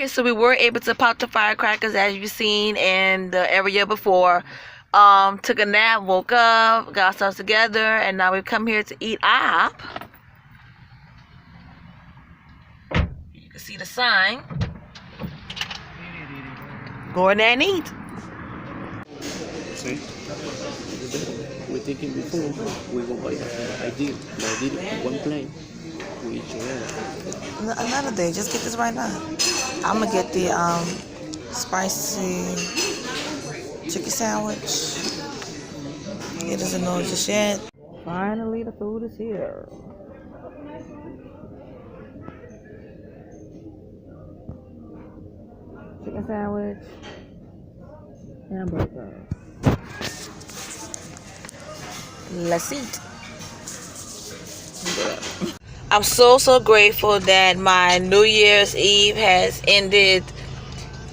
Okay, so we were able to pop the firecrackers as you've seen in the area before. Took a nap, woke up, got ourselves together, and now we've come here to eat op. You can see the sign. Go in there and eat. See? We're thinking before we go buy that. I did one plane. We each Another day, just get this right now. I'm gonna get the spicy chicken sandwich. It doesn't know just yet. Finally, the food is here. Chicken sandwich, hamburger. Let's eat. I'm so grateful that my New Year's Eve has ended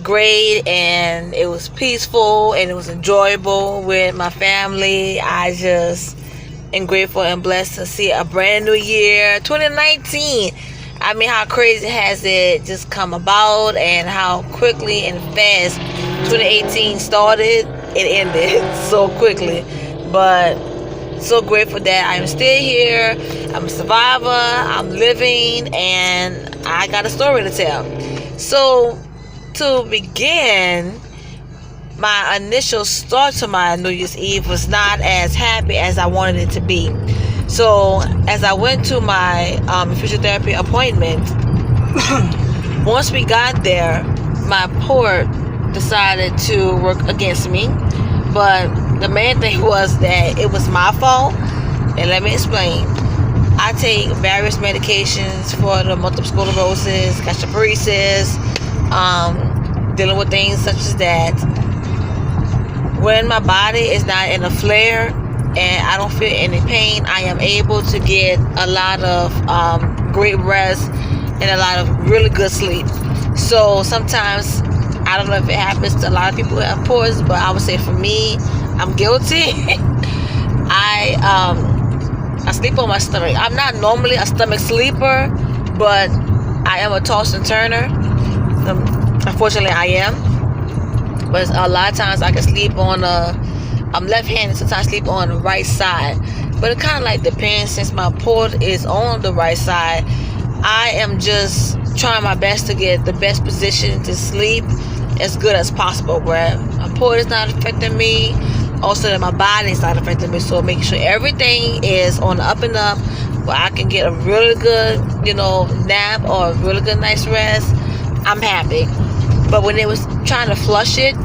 great, and it was peaceful and it was enjoyable with my family. I just am grateful and blessed to see a brand new year, 2019. I mean, how crazy has it just come about, and how quickly and fast 2018 started. It ended so quickly, but so grateful that I'm still here. I'm a survivor, I'm living, and I got a story to tell. So to begin, my initial start to my New Year's Eve was not as happy as I wanted it to be. So as I went to my infusion therapy appointment, once we got there, my port decided to work against me. But the main thing was that it was my fault. And let me explain. I take various medications for the multiple sclerosis, gastroparesis, dealing with things such as that. When my body is not in a flare and I don't feel any pain, I am able to get a lot of great rest and a lot of really good sleep. So sometimes, I don't know if it happens to a lot of people who have pores, but I would say for me, I'm guilty. I sleep on my stomach. I'm not normally a stomach sleeper, but I am a toss and turner. Unfortunately, I am. But a lot of times I can sleep on I'm left-handed, sometimes I sleep on the right side. But it kind of like depends. Since my port is on the right side, I am just trying my best to get the best position to sleep as good as possible, where my port is not affecting me, also that my body is not affecting me. So make sure everything is on the up and up, where I can get a really good, nap or a really good night's rest. I'm happy. But when it was trying to flush it,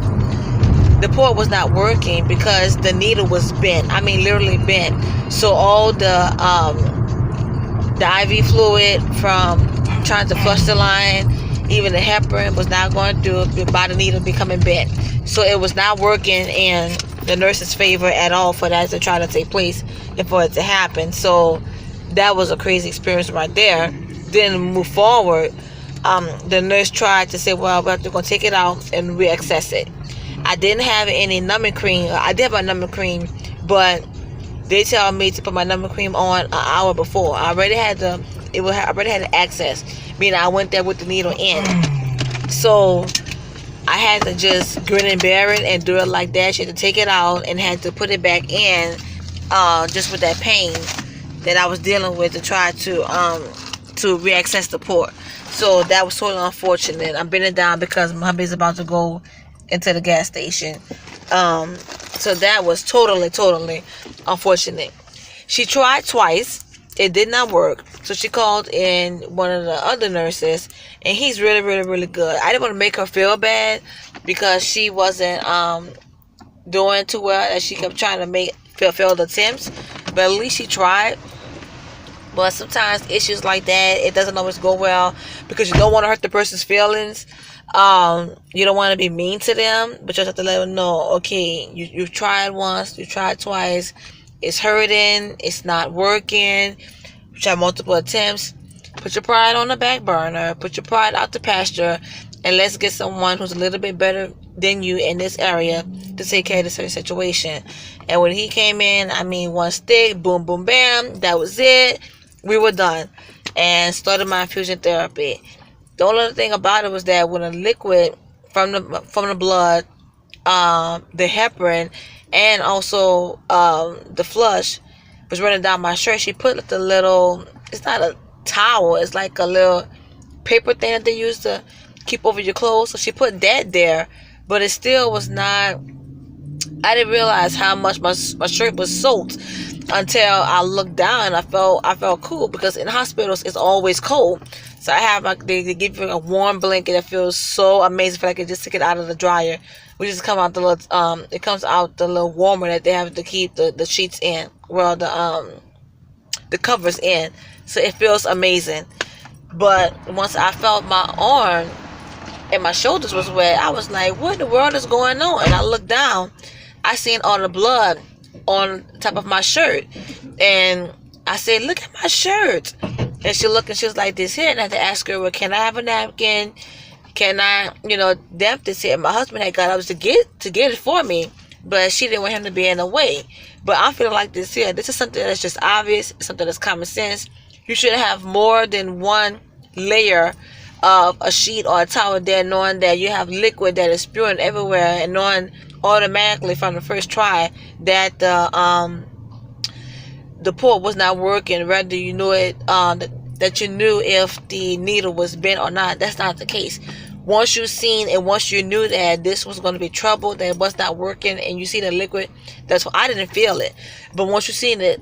the port was not working because the needle was bent. I mean, literally bent. So all the IV fluid from trying to flush the line, even the heparin was not going through by the needle becoming bent. So it was not working in the nurse's favor at all for that to try to take place and for it to happen. So that was a crazy experience right there. Then move forward, the nurse tried to say, well, we're going to take it out and reaccess it. I didn't have any numbing cream. I did have my numbing cream, but they tell me to put my numbing cream on an hour before. I already had the access, meaning I went there with the needle in. So I had to just grin and bear it and do it like that. She had to take it out and had to put it back in, just with that pain that I was dealing with to try to reaccess the port. So that was totally unfortunate. I'm bending down because my hubby's about to go into the gas station. So that was totally unfortunate. She tried twice. It did not work. So she called in one of the other nurses, and he's really good. I didn't want to make her feel bad because she wasn't doing too well, and she kept trying to make failed attempts. But at least she tried. But sometimes issues like that, it doesn't always go well because you don't want to hurt the person's feelings. You don't want to be mean to them, but you just have to let them know, okay, you've tried once, you tried twice, it's hurting, it's not working, you tried multiple attempts. Put your pride on the back burner, put your pride out to pasture, and let's get someone who's a little bit better than you in this area to take care of this situation. And when he came in, I mean, one stick, boom, boom, bam, that was it. We were done and started my infusion therapy. The only other thing about it was that when the liquid from the blood, the heparin, and also the flush was running down my shirt, she put like the little, it's not a towel, it's like a little paper thing that they use to keep over your clothes. So she put that there, but it still was not. I didn't realize how much my shirt was soaked until I looked down and I felt cool, because in hospitals it's always cold. So I have they give you a warm blanket that feels so amazing. I feel like I just took it out of the dryer. We just come out the little it comes out the little warmer that they have to keep the sheets in, well, the covers in. So it feels amazing. But once I felt my arm and my shoulders was wet, I was like, what in the world is going on? And I looked down, I seen all the blood on top of my shirt, and I said, look at my shirt. And she looked and she was like, this here. And I had to ask her, well, can I have a napkin? Can I, damp this here? My husband had got up to get it for me, but she didn't want him to be in the way. But I'm feeling like this here, this is something that's just obvious, something that's common sense. You should have more than one layer of a sheet or a towel there, knowing that you have liquid that is spewing everywhere, and knowing automatically from the first try that the port was not working, whether you knew it, that you knew if the needle was bent or not. That's not the case. Once you seen and once you knew that this was going to be trouble, that it was not working, and you see the liquid, that's why I didn't feel it. But once you seen it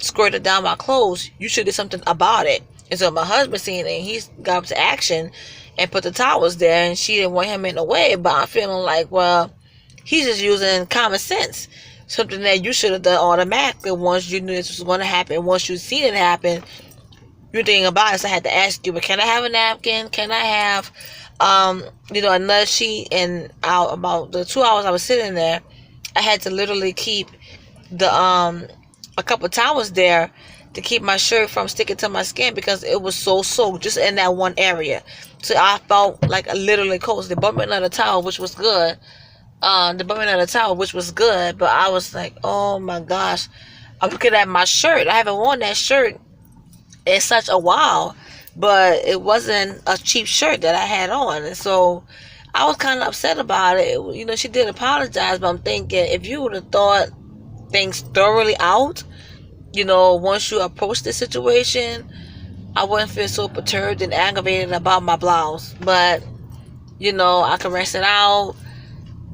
squirted down my clothes, you should do something about it. And so my husband seen it, and he got up to action and put the towels there, and she didn't want him in the way. But I'm feeling like, well, he's just using common sense. Something that you should have done automatically once you knew this was going to happen. Once you seen it happen, you're thinking about it. So I had to ask you, but can I have a napkin? Can I have, another sheet? And about the 2 hours I was sitting there, I had to literally keep the a couple towels there to keep my shirt from sticking to my skin, because it was so soaked just in that one area. So I felt like literally cold. So they bought me another towel, which was good. But I was like, oh my gosh, I'm looking at my shirt. I haven't worn that shirt in such a while, but it wasn't a cheap shirt that I had on, and so I was kind of upset about it. She did apologize, but I'm thinking, if you would have thought things thoroughly out, once you approach the situation, I wouldn't feel so perturbed and aggravated about my blouse. But I can rinse it out,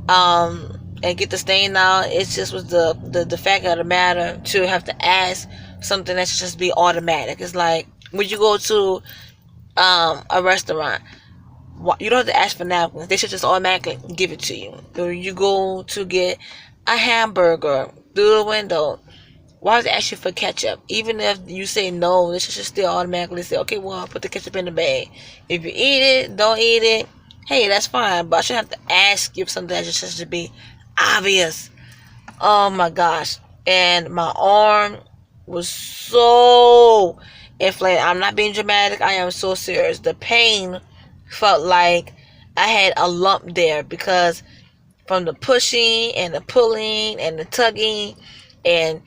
and get the stain out. It just was the fact of the matter to have to ask something that should just be automatic. It's like when you go to a restaurant, you don't have to ask for napkins. They should just automatically give it to you. Or you go to get a hamburger through the window, why does it ask you for ketchup? Even if you say no, they should still automatically say, okay, well, put the ketchup in the bag. If you eat it, don't eat it, hey, that's fine. But I shouldn't have to ask you for something that just should be obvious. Oh my gosh. And my arm was so inflamed. I'm not being dramatic. I am so serious. The pain felt like I had a lump there, because from the pushing and the pulling and the tugging, and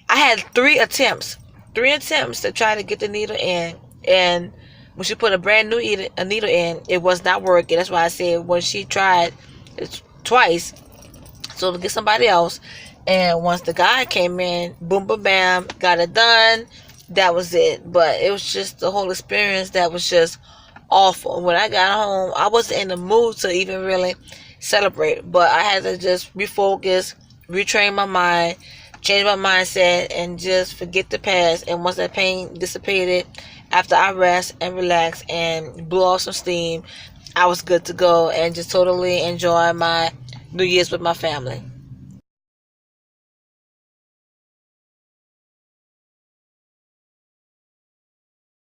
I had three attempts to try to get the needle in, and when she put a brand new needle in, it was not working. That's why I said when she tried it twice, so to get somebody else, and once the guy came in, boom, boom, bam, got it done. That was it. But it was just the whole experience that was just awful. When I got home, I wasn't in the mood to even really celebrate, but I had to just refocus, retrain my mind, change my mindset, and just forget the past. And once that pain dissipated, after I rest and relax and blew off some steam, I was good to go and just totally enjoy my New Year's with my family.